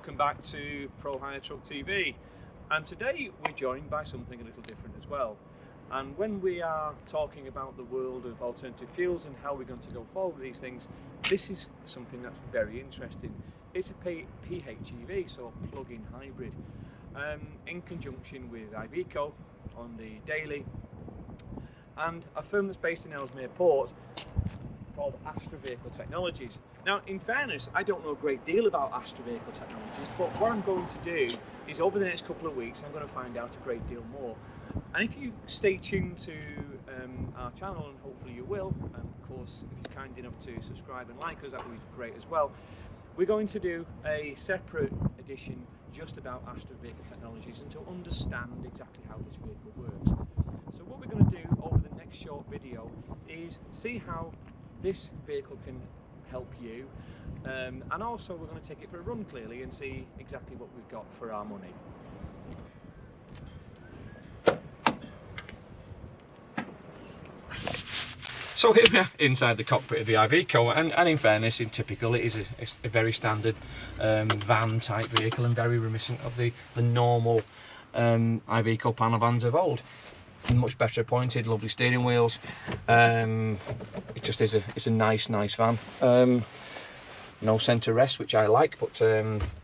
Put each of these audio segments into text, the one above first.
welcome back to Prohire TRUCKTV, and today we're joined by something a little different as well. And when we are talking about the world of alternative fuels and how we're going to go forward with these things, this is something that's very interesting. It's a PHEV, so a plug-in hybrid, in conjunction with Iveco on the daily, and a firm that's based in Ellesmere Port called Astra Vehicle Technologies. Now, in fairness, I don't know a great deal about Astra Vehicle Technologies, but what I'm going to do is over the next couple of weeks I'm going to find out a great deal more. And if you stay tuned to our channel, and hopefully you will, and of course if you're kind enough to subscribe and like us, that would be great as well. We're going to do a separate edition just about Astra Vehicle Technologies and to understand exactly how this vehicle works. So what we're going to do over the next short video is see how this vehicle can help you, and also we're going to take it for a run clearly and see exactly what we've got for our money. So here we are inside the cockpit of the Iveco, and in fairness, in typical, it's a very standard van type vehicle and very reminiscent of the normal Iveco panel vans of old. Much better appointed, lovely steering wheels. It just is it's a nice van. No centre rest, which I like, but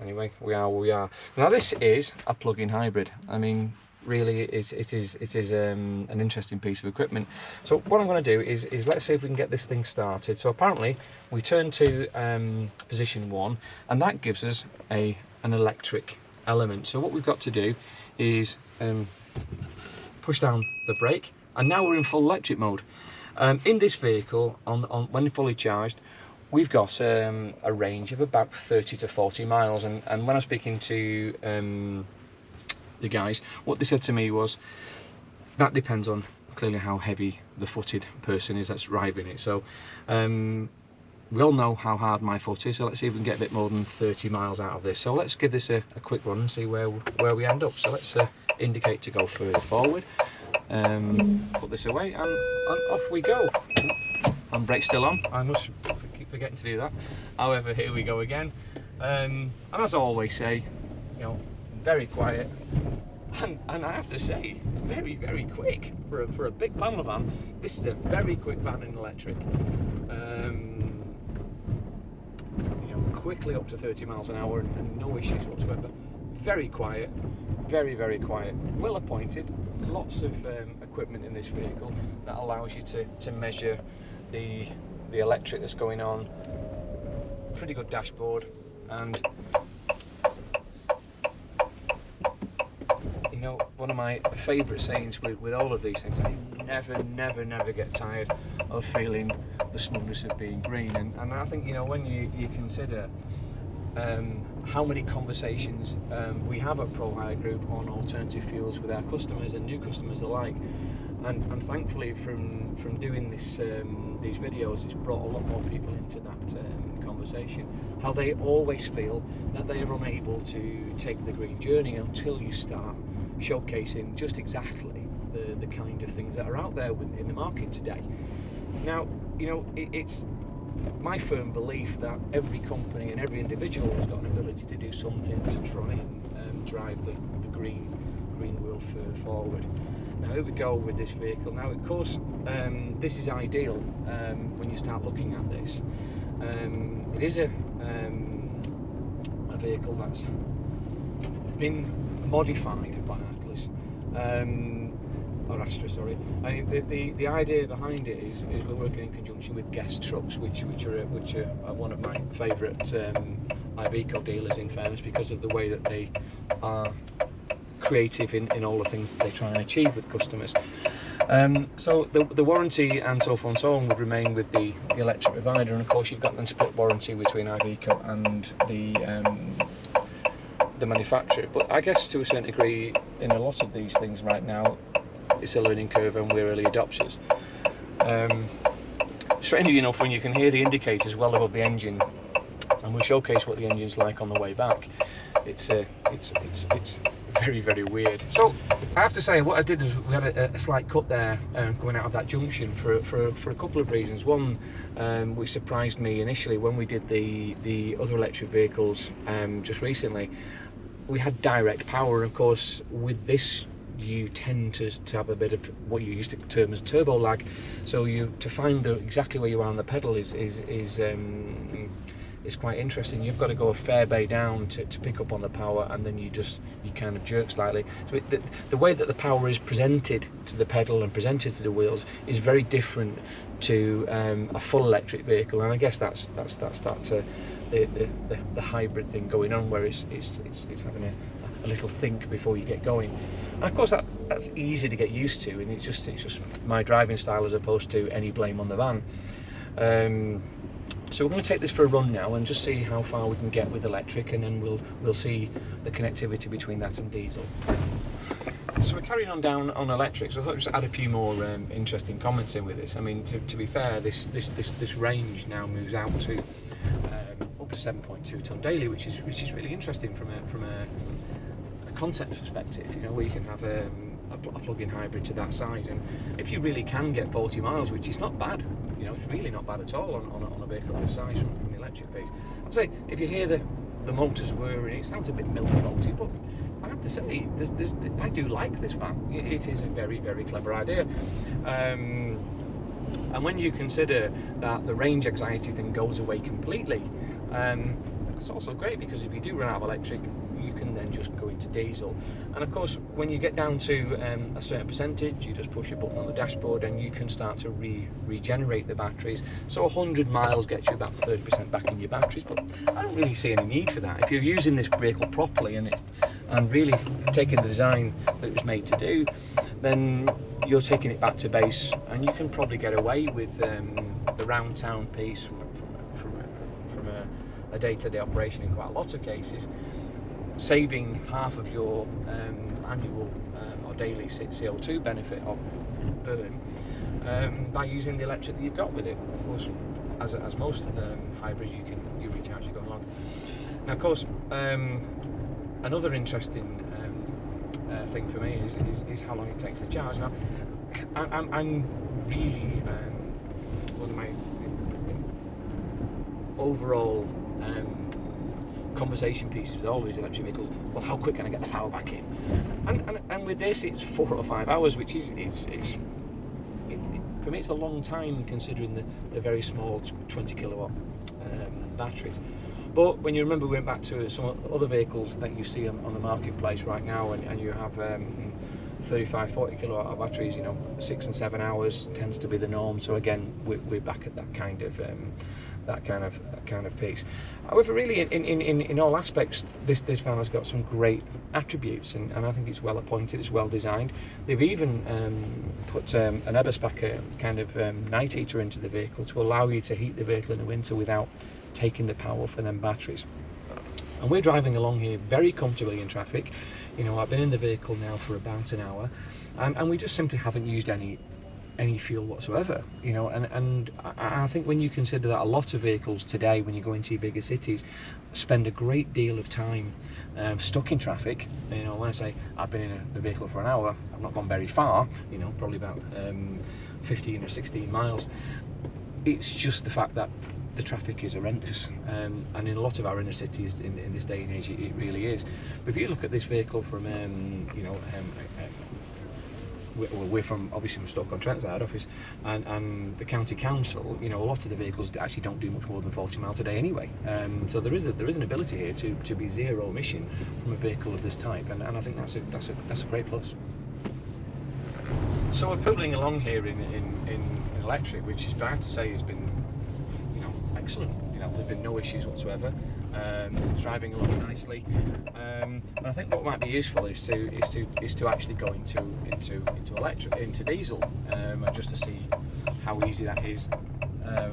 anyway, we are where we are. Now this is a plug-in hybrid. I mean, really it is an interesting piece of equipment. So what I'm going to do is let's see if we can get this thing started. So apparently we turn to position 1, and that gives us an electric element. So what we've got to do is push down the brake, and now we're in full electric mode. In this vehicle, when fully charged, we've got a range of about 30 to 40 miles, and when I'm speaking to the guys, what they said to me was that depends on clearly how heavy the footed person is that's driving it. So we all know how hard my foot is, so let's see if we can get a bit more than 30 miles out of this. So let's give this a quick run and see where we end up. So let's indicate to go further forward, put this away, and off we go. And brake still on, I must keep forgetting to do that. However, here we go again, and as I always say, you know, very quiet, and I have to say, very quick for a big panel van. This is a very quick van in electric. You know, quickly up to 30 miles an hour and no issues whatsoever. Very quiet, very quiet, well appointed. Lots of equipment in this vehicle that allows you to measure the electric that's going on. Pretty good dashboard, and you know, one of my favourite sayings with all of these things, I never get tired of feeling the smoothness of being green. And I think, you know, when you consider how many conversations we have at Prohire Group on alternative fuels with our customers and new customers alike, and thankfully from doing these videos, it's brought a lot more people into that conversation. How they always feel that they are unable to take the green journey until you start showcasing just exactly the kind of things that are out there in the market today. Now, you know, it's my firm belief that every company and every individual has got an ability to do something to try and drive the green wheel forward. Now here we go with this vehicle. Now of course this is ideal when you start looking at this. It is a vehicle that's been modified by Atlas, or Astra, sorry. I mean, the idea behind it is we're working in conjunction with Guest Trucks, which are one of my favourite Iveco dealers, in fairness, because of the way that they are creative in all the things that they try and achieve with customers. So the warranty and so forth and so on would remain with the electric provider, and of course you've got then split warranty between Iveco and the manufacturer. But I guess to a certain degree, in a lot of these things right now, it's a learning curve and we're early adopters. Strangely enough, when you can hear the indicators well above the engine, and we'll showcase what the engine's like on the way back, it's very, very weird. So I have to say, what I did is we had a slight cut there coming out of that junction for a couple of reasons. One, which surprised me initially when we did the other electric vehicles just recently, we had direct power. Of course, with this you tend to have a bit of what you used to term as turbo lag, so to find exactly where you are on the pedal is quite interesting. You've got to go a fair bay down to pick up on the power, and then you kind of jerk slightly. So the way that the power is presented to the pedal and presented to the wheels is very different to a full electric vehicle, and I guess that's the hybrid thing going on, where it's having a little think before you get going. And of course that's easy to get used to, and it's just my driving style as opposed to any blame on the van. So we're going to take this for a run now and just see how far we can get with electric, and then we'll see the connectivity between that and diesel. So we're carrying on down on electric, so I thought I'd just add a few more interesting comments in with this. I mean, to be fair, this range now moves out to up to 7.2 tonne daily, which is really interesting from a concept perspective. You know, where you can have a plug-in hybrid to that size, and if you really can get 40 miles, which is not bad, you know, it's really not bad at all on a vehicle of this size from the electric piece. I'd say if you hear the motors whirring, it sounds a bit milk floaty, but I have to say, I do like this van. It is a very, very clever idea. And when you consider that the range anxiety thing goes away completely, that's also great, because if you do run out of electric, you can then just go into diesel. And of course, when you get down to a certain percentage, you just push a button on the dashboard and you can start to regenerate the batteries. So 100 miles gets you about 30% back in your batteries, but I don't really see any need for that. If you're using this vehicle properly and really taking the design that it was made to do, then you're taking it back to base, and you can probably get away with the round town piece from a day-to-day operation in quite a lot of cases, saving half of your annual or daily CO2 benefit of burn by using the electric that you've got with it. Of course, as most hybrids, you recharge as you go along. Now, of course, another interesting thing for me is how long it takes to charge. Now, I'm really one of my overall conversation pieces with all these electric vehicles, well, how quick can I get the power back in? And with this, it's 4 or 5 hours, which is for me, it's a long time considering the very small 20 kilowatt batteries. But when you remember, we went back to some other vehicles that you see on the marketplace right now, and you have 35, 40 kilowatt batteries, you know, 6 and 7 hours tends to be the norm. So again, we're back at that kind of piece. However, really, in all aspects, this van has got some great attributes, and I think it's well appointed, it's well designed. They've even put an Eberspacher kind of night heater into the vehicle to allow you to heat the vehicle in the winter without taking the power for them batteries. And we're driving along here very comfortably in traffic. You know, I've been in the vehicle now for about an hour, and we just simply haven't used any fuel whatsoever, you know, and I think when you consider that a lot of vehicles today, when you go into bigger cities, spend a great deal of time stuck in traffic. You know, when I say I've been in the vehicle for an hour, I've not gone very far, you know, probably about 15 or 16 miles. It's just the fact that the traffic is horrendous, and in a lot of our inner cities in this day and age, it really is. But if you look at this vehicle from, you know, we're obviously from Stoke-on-Trent's head office, and the county council, you know, a lot of the vehicles actually don't do much more than 40 miles a day anyway. So there is an ability here to be zero emission from a vehicle of this type, and I think that's a great plus. So we're pivoting along here in electric, which I have to say has been, you know, excellent. You know, there's been no issues whatsoever. Driving along nicely, and I think what might be useful is to actually go into diesel, and just to see how easy that is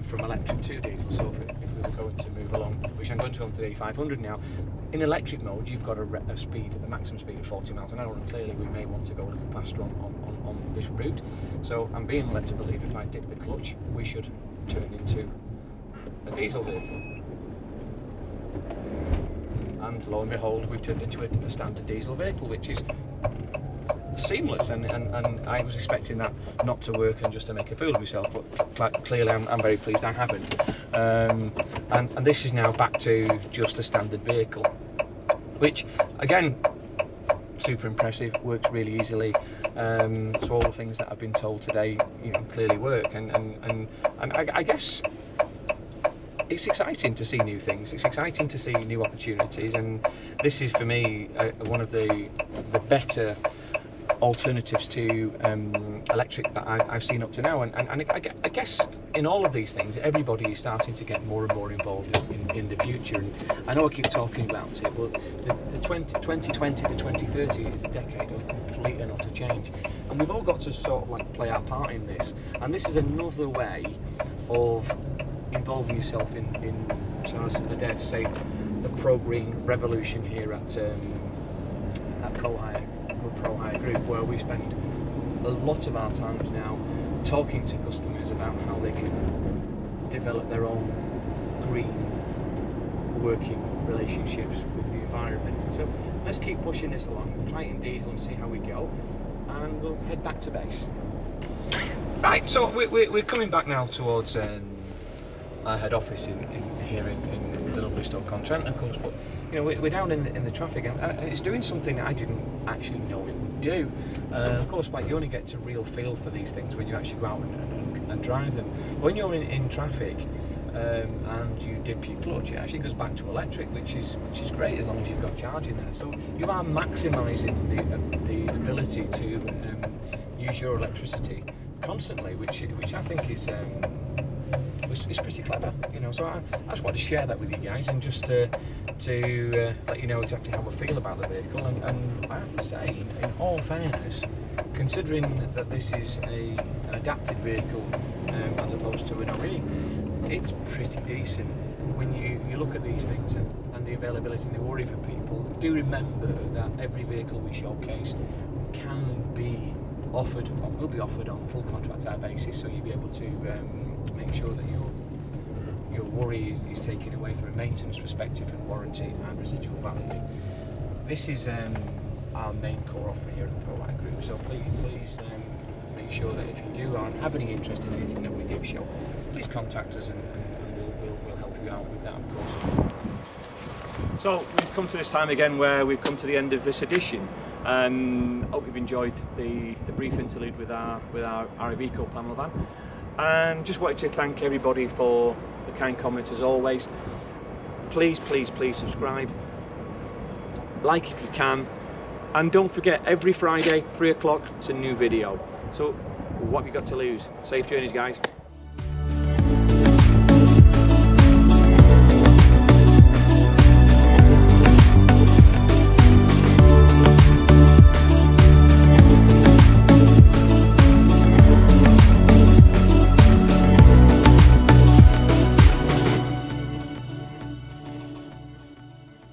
from electric to diesel. So if we were going to move along, which I'm going to on the A500 now, in electric mode you've got a maximum speed of 40 miles an hour, and clearly we may want to go a little faster on this route. So I'm being led to believe if I dip the clutch, we should turn into a diesel vehicle. and lo and behold, we've turned into a standard diesel vehicle, which is seamless, and I was expecting that not to work and just to make a fool of myself, but clearly I'm very pleased I haven't. And this is now back to just a standard vehicle, which again, super impressive, works really easily. So all the things that I've been told today, you know, clearly work, and I guess it's exciting to see new things. It's exciting to see new opportunities, and this is for me one of the better alternatives to electric that I've seen up to now, and I guess in all of these things everybody is starting to get more and more involved in the future. And I know I keep talking about it, but the 2020 to 2030 is a decade of complete and utter change, and we've all got to sort of like play our part in this, and this is another way of involving yourself in so I dare to say, the pro-green revolution here at Prohire Group, where we spend a lot of our times now talking to customers about how they can develop their own green working relationships with the environment. So let's keep pushing this along. We'll try it in diesel and see how we go, and we'll head back to base. Right, so we're coming back now towards our head office here in the lovely Stoke-on-Trent, of course, but you know, we're down in the traffic, and it's doing something that I didn't actually know it would do. Of course, like, you only get to real feel for these things when you actually go out and drive them. When you're in traffic and you dip your clutch, it actually goes back to electric, which is great as long as you've got charging there. So you are maximising the ability to use your electricity constantly, which I think is it's pretty clever, you know. So I just wanted to share that with you guys, and just to let you know exactly how I feel about the vehicle. And I have to say, in all fairness, considering that this is an adapted vehicle as opposed to an OE, it's pretty decent. When you look at these things and the availability and the worry for people, do remember that every vehicle we showcase can be offered, or will be offered, on a full contract hire basis, so you'll be able to make sure that your worry is taken away from a maintenance perspective, and warranty and residual value. This is our main core offer here at the Prohire Group, so please make sure that if you do have any interest in anything that we do show, please contact us, and we'll help you out with that, of course. So we've come to this time again where we've come to the end of this edition, and hope you've enjoyed the brief interlude with our Iveco panel van. And just wanted to thank everybody for the kind comments as always. Please subscribe, like if you can, and don't forget, every Friday 3 o'clock it's a new video. So what have you got to lose? Safe journeys, guys.